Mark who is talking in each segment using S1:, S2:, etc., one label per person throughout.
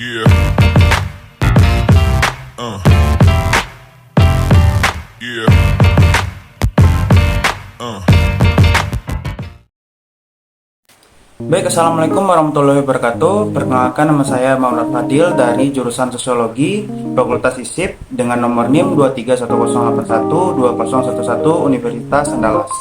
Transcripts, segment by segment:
S1: Yeah. Yeah.
S2: Baik, assalamualaikum warahmatullahi wabarakatuh. Perkenalkan, nama saya Muhammad Fadil dari jurusan Sosiologi Fakultas ISIP dengan nomor NIM 23108120111 Universitas Andalas.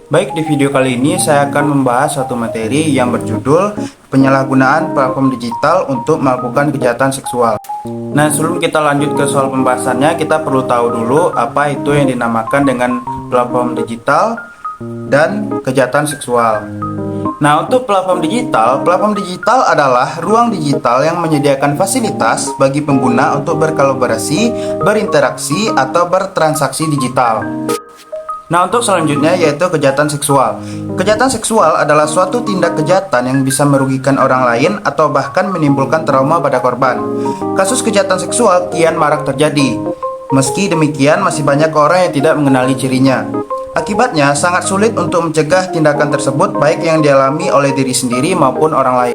S2: Baik, di video kali ini saya akan membahas satu materi yang berjudul penyalahgunaan platform digital untuk melakukan kejahatan seksual. Nah, sebelum kita lanjut ke soal pembahasannya, kita perlu tahu dulu apa itu yang dinamakan dengan platform digital dan kejahatan seksual. Nah, untuk platform digital adalah ruang digital yang menyediakan fasilitas bagi pengguna untuk berkolaborasi, berinteraksi, atau bertransaksi digital. Nah, untuk selanjutnya yaitu kejahatan seksual. Kejahatan seksual adalah suatu tindak kejahatan yang bisa merugikan orang lain atau bahkan menimbulkan trauma pada korban. Kasus kejahatan seksual kian marak terjadi. Meski demikian, masih banyak orang yang tidak mengenali cirinya. Akibatnya, sangat sulit untuk mencegah tindakan tersebut baik yang dialami oleh diri sendiri maupun orang lain.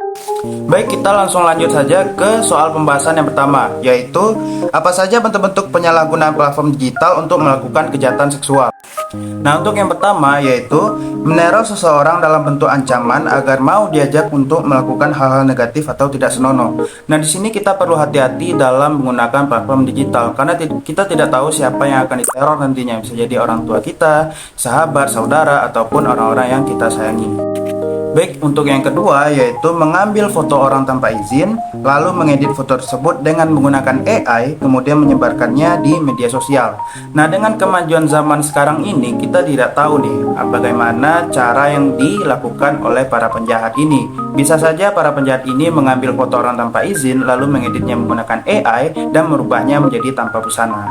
S2: Baik, kita langsung lanjut saja ke soal pembahasan yang pertama, yaitu apa saja bentuk-bentuk penyalahgunaan platform digital untuk melakukan kejahatan seksual. Nah, untuk yang pertama yaitu meneror seseorang dalam bentuk ancaman agar mau diajak untuk melakukan hal-hal negatif atau tidak senonoh. Nah, di sini kita perlu hati-hati dalam menggunakan platform digital karena kita tidak tahu siapa yang akan diteror nantinya. Bisa jadi orang tua kita, sahabat, saudara, ataupun orang-orang yang kita sayangi. Baik, untuk yang kedua yaitu mengambil foto orang tanpa izin, lalu mengedit foto tersebut dengan menggunakan AI, kemudian menyebarkannya di media sosial. Nah, dengan kemajuan zaman sekarang ini, kita tidak tahu nih bagaimana cara yang dilakukan oleh para penjahat ini. Bisa saja para penjahat ini mengambil foto orang tanpa izin, lalu mengeditnya menggunakan AI dan merubahnya menjadi tanpa busana.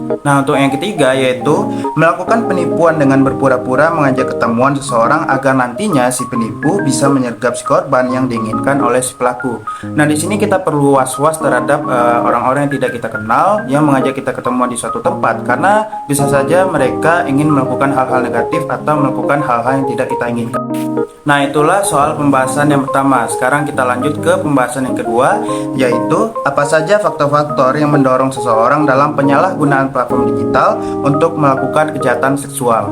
S2: Nah, untuk yang ketiga yaitu melakukan penipuan dengan berpura-pura mengajak ketemuan seseorang agar nantinya si penipu bisa menyergap si korban yang diinginkan oleh si pelaku. Nah, di sini kita perlu was-was terhadap orang-orang yang tidak kita kenal yang mengajak kita ketemuan di suatu tempat karena bisa saja mereka ingin melakukan hal-hal negatif atau melakukan hal-hal yang tidak kita inginkan. Nah, itulah soal pembahasan yang pertama. Sekarang kita lanjut ke pembahasan yang kedua, yaitu apa saja faktor-faktor yang mendorong seseorang dalam penyalahgunaan platform digital untuk melakukan kejahatan seksual.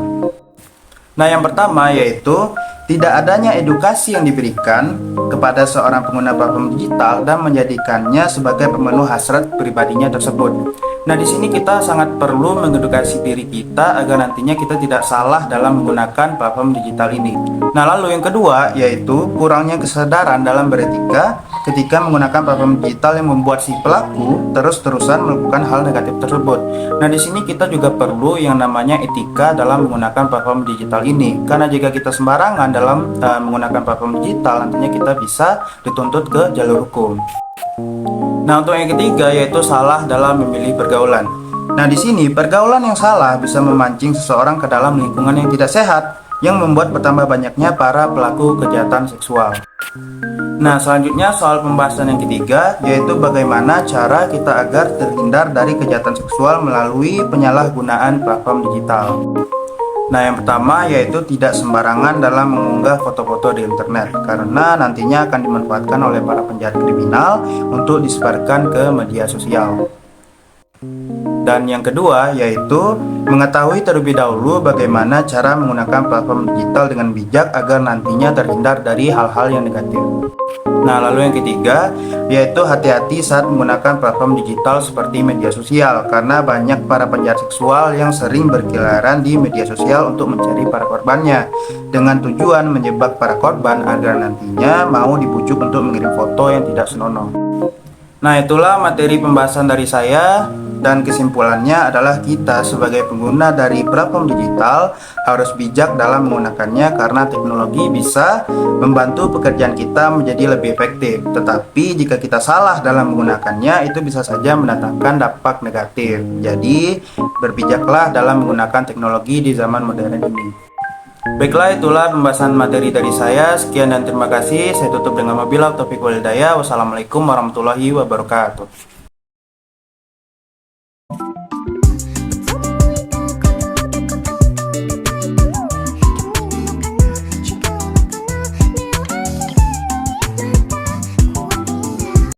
S2: Nah, yang pertama yaitu tidak adanya edukasi yang diberikan kepada seorang pengguna platform digital dan menjadikannya sebagai pemenuh hasrat pribadinya tersebut. Nah, di sini kita sangat perlu mengedukasi diri kita agar nantinya kita tidak salah dalam menggunakan platform digital ini. Nah, lalu yang kedua yaitu kurangnya kesadaran dalam beretika ketika menggunakan platform digital yang membuat si pelaku terus-terusan melakukan hal negatif tersebut. Nah, di sini kita juga perlu yang namanya etika dalam menggunakan platform digital ini. Karena jika kita sembarangan dalam menggunakan platform digital, nantinya kita bisa dituntut ke jalur hukum. Nah, untuk yang ketiga yaitu salah dalam memilih pergaulan. Nah, di sini pergaulan yang salah bisa memancing seseorang ke dalam lingkungan yang tidak sehat, yang membuat bertambah banyaknya para pelaku kejahatan seksual. Nah, selanjutnya soal pembahasan yang ketiga yaitu bagaimana cara kita agar terhindar dari kejahatan seksual melalui penyalahgunaan platform digital. Nah, yang pertama yaitu tidak sembarangan dalam mengunggah foto-foto di internet karena nantinya akan dimanfaatkan oleh para penjahat kriminal untuk disebarkan ke media sosial. Dan yang kedua yaitu mengetahui terlebih dahulu bagaimana cara menggunakan platform digital dengan bijak agar nantinya terhindar dari hal-hal yang negatif. Nah, lalu yang ketiga yaitu hati-hati saat menggunakan platform digital seperti media sosial karena banyak para penjahat seksual yang sering berkeliaran di media sosial untuk mencari para korbannya dengan tujuan menjebak para korban agar nantinya mau dibujuk untuk mengirim foto yang tidak senonoh. Nah, itulah materi pembahasan dari saya. Dan kesimpulannya adalah kita sebagai pengguna dari platform digital harus bijak dalam menggunakannya karena teknologi bisa membantu pekerjaan kita menjadi lebih efektif. Tetapi jika kita salah dalam menggunakannya, itu bisa saja mendatangkan dampak negatif. Jadi berbijaklah dalam menggunakan teknologi di zaman modern ini. Baiklah, itulah pembahasan materi dari saya. Sekian dan terima kasih. Saya tutup dengan wabillahi taufiq wal hidayah. Wassalamualaikum warahmatullahi wabarakatuh.